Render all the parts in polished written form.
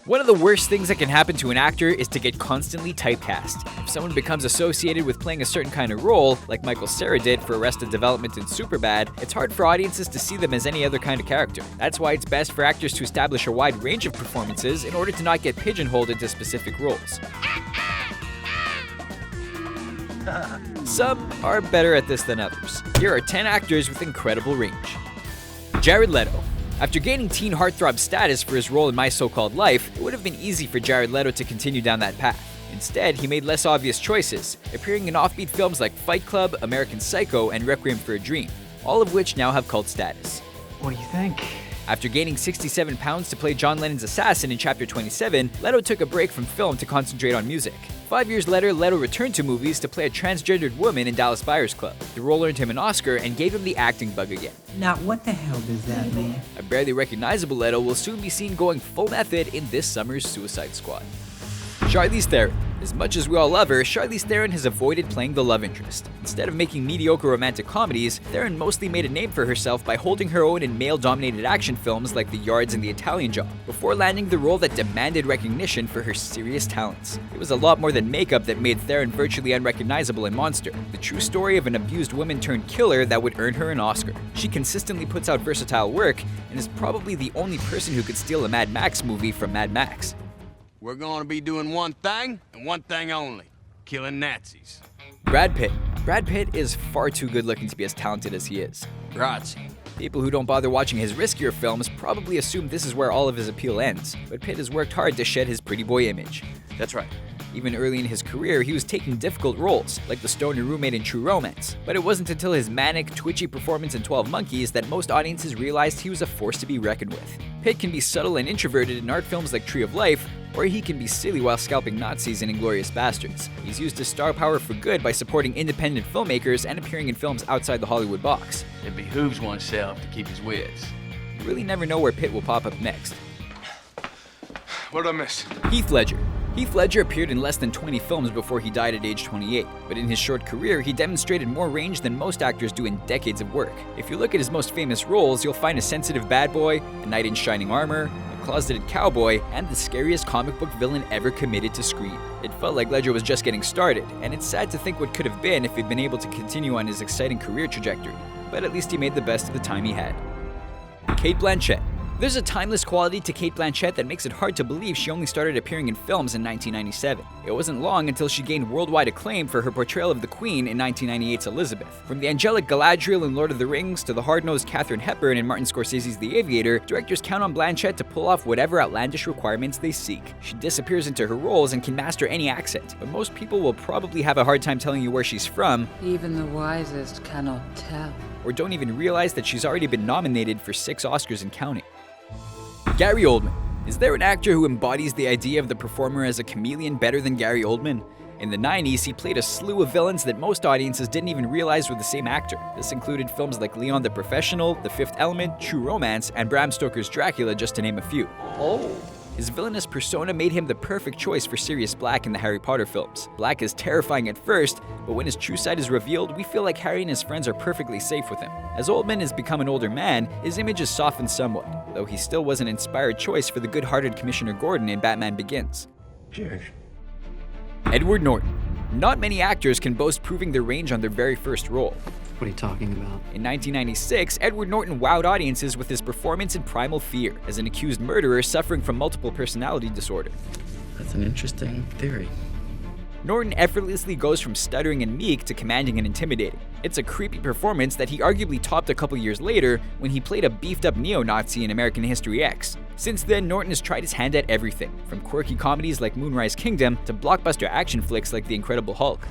One of the worst things that can happen to an actor is to get constantly typecast. If someone becomes associated with playing a certain kind of role, like Michael Cera did for Arrested Development and Superbad, it's hard for audiences to see them as any other kind of character. That's why it's best for actors to establish a wide range of performances in order to not get pigeonholed into specific roles. Some are better at this than others. Here are 10 actors with incredible range. Jared Leto. After gaining teen heartthrob status for his role in My So-Called Life, it would have been easy for Jared Leto to continue down that path. Instead, he made less obvious choices, appearing in offbeat films like Fight Club, American Psycho, and Requiem for a Dream, all of which now have cult status. What do you think? After gaining 67 pounds to play John Lennon's assassin in Chapter 27, Leto took a break from film to concentrate on music. 5 years later, Leto returned to movies to play a transgendered woman in Dallas Buyers Club. The role earned him an Oscar and gave him the acting bug again. Now, what the hell does that mean? A barely recognizable Leto will soon be seen going full method in this summer's Suicide Squad. Charlize Theron. As much as we all love her, Charlize Theron has avoided playing the love interest. Instead of making mediocre romantic comedies, Theron mostly made a name for herself by holding her own in male-dominated action films like The Yards and The Italian Job, before landing the role that demanded recognition for her serious talents. It was a lot more than makeup that made Theron virtually unrecognizable in Monster, the true story of an abused woman-turned-killer that would earn her an Oscar. She consistently puts out versatile work and is probably the only person who could steal a Mad Max movie from Mad Max. We're gonna be doing one thing, and one thing only. Killing Nazis. Brad Pitt. Brad Pitt is far too good looking to be as talented as he is. Grazie. People who don't bother watching his riskier films probably assume this is where all of his appeal ends, but Pitt has worked hard to shed his pretty boy image. That's right. Even early in his career, he was taking difficult roles, like the stoner roommate in True Romance. But it wasn't until his manic, twitchy performance in 12 Monkeys that most audiences realized he was a force to be reckoned with. Pitt can be subtle and introverted in art films like Tree of Life, or he can be silly while scalping Nazis in Inglourious Basterds. He's used his star power for good by supporting independent filmmakers and appearing in films outside the Hollywood box. It behooves oneself to keep his wits. You really never know where Pitt will pop up next. What did I miss? Heath Ledger. Heath Ledger appeared in less than 20 films before he died at age 28, but in his short career, he demonstrated more range than most actors do in decades of work. If you look at his most famous roles, you'll find a sensitive bad boy, a knight in shining armor, a closeted cowboy, and the scariest comic book villain ever committed to screen. It felt like Ledger was just getting started, and it's sad to think what could have been if he'd been able to continue on his exciting career trajectory, but at least he made the best of the time he had. Cate Blanchett. There's a timeless quality to Cate Blanchett that makes it hard to believe she only started appearing in films in 1997. It wasn't long until she gained worldwide acclaim for her portrayal of the Queen in 1998's Elizabeth. From the angelic Galadriel in Lord of the Rings to the hard-nosed Katharine Hepburn in Martin Scorsese's The Aviator, directors count on Blanchett to pull off whatever outlandish requirements they seek. She disappears into her roles and can master any accent, but most people will probably have a hard time telling you where she's from, even the wisest cannot tell, or don't even realize that she's already been nominated for 6 Oscars and counting. Gary Oldman. Is there an actor who embodies the idea of the performer as a chameleon better than Gary Oldman? In the 90s, he played a slew of villains that most audiences didn't even realize were the same actor. This included films like Leon the Professional, The Fifth Element, True Romance, and Bram Stoker's Dracula, just to name a few. His villainous persona made him the perfect choice for Sirius Black in the Harry Potter films. Black is terrifying at first, but when his true side is revealed, we feel like Harry and his friends are perfectly safe with him. As Oldman has become an older man, his image has softened somewhat, though he still was an inspired choice for the good-hearted Commissioner Gordon in Batman Begins. Cheers. Edward Norton. Not many actors can boast proving their range on their very first role. What are you talking about? In 1996, Edward Norton wowed audiences with his performance in Primal Fear as an accused murderer suffering from multiple personality disorder. That's an interesting theory. Norton effortlessly goes from stuttering and meek to commanding and intimidating. It's a creepy performance that he arguably topped a couple years later when he played a beefed-up neo-Nazi in American History X. Since then, Norton has tried his hand at everything, from quirky comedies like Moonrise Kingdom to blockbuster action flicks like The Incredible Hulk.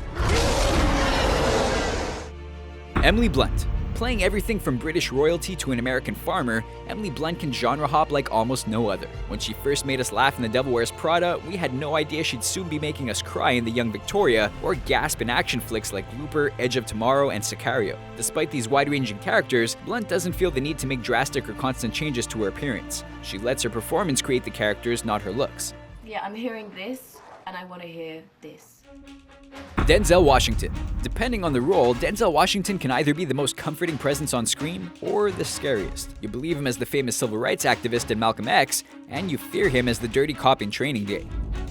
Emily Blunt. Playing everything from British royalty to an American farmer, Emily Blunt can genre hop like almost no other. When she first made us laugh in The Devil Wears Prada, we had no idea she'd soon be making us cry in The Young Victoria, or gasp in action flicks like Looper, Edge of Tomorrow, and Sicario. Despite these wide-ranging characters, Blunt doesn't feel the need to make drastic or constant changes to her appearance. She lets her performance create the characters, not her looks. Yeah, I'm hearing this, and I want to hear this. Denzel Washington. Depending on the role, Denzel Washington can either be the most comforting presence on screen or the scariest. You believe him as the famous civil rights activist in Malcolm X, and you fear him as the dirty cop in Training Day.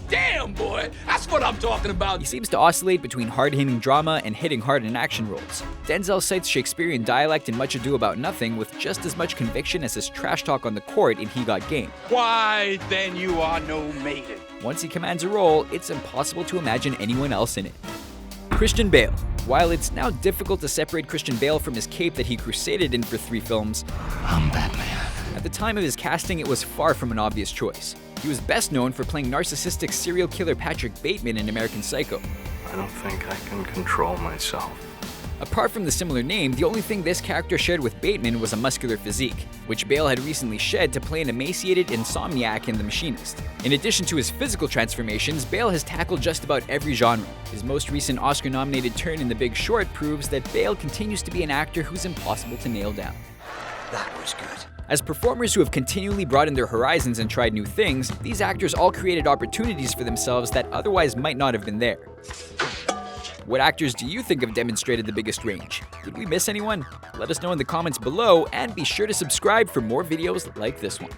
Damn, boy, that's what I'm talking about. He seems to oscillate between hard-hitting drama and hitting hard in action roles. Denzel cites Shakespearean dialect in Much Ado About Nothing with just as much conviction as his trash talk on the court in He Got Game. Why, then you are no maiden. Once he commands a role, it's impossible to imagine anyone else in it. Christian Bale. While it's now difficult to separate Christian Bale from his cape that he crusaded in for 3 films, I'm Batman. at the time of his casting it was far from an obvious choice. He was best known for playing narcissistic serial killer Patrick Bateman in American Psycho. I don't think I can control myself. Apart from the similar name, the only thing this character shared with Bateman was a muscular physique, which Bale had recently shed to play an emaciated insomniac in The Machinist. In addition to his physical transformations, Bale has tackled just about every genre. His most recent Oscar-nominated turn in The Big Short proves that Bale continues to be an actor who's impossible to nail down. That was good. As performers who have continually broadened their horizons and tried new things, these actors all created opportunities for themselves that otherwise might not have been there. What actors do you think have demonstrated the biggest range? Did we miss anyone? Let us know in the comments below, and be sure to subscribe for more videos like this one.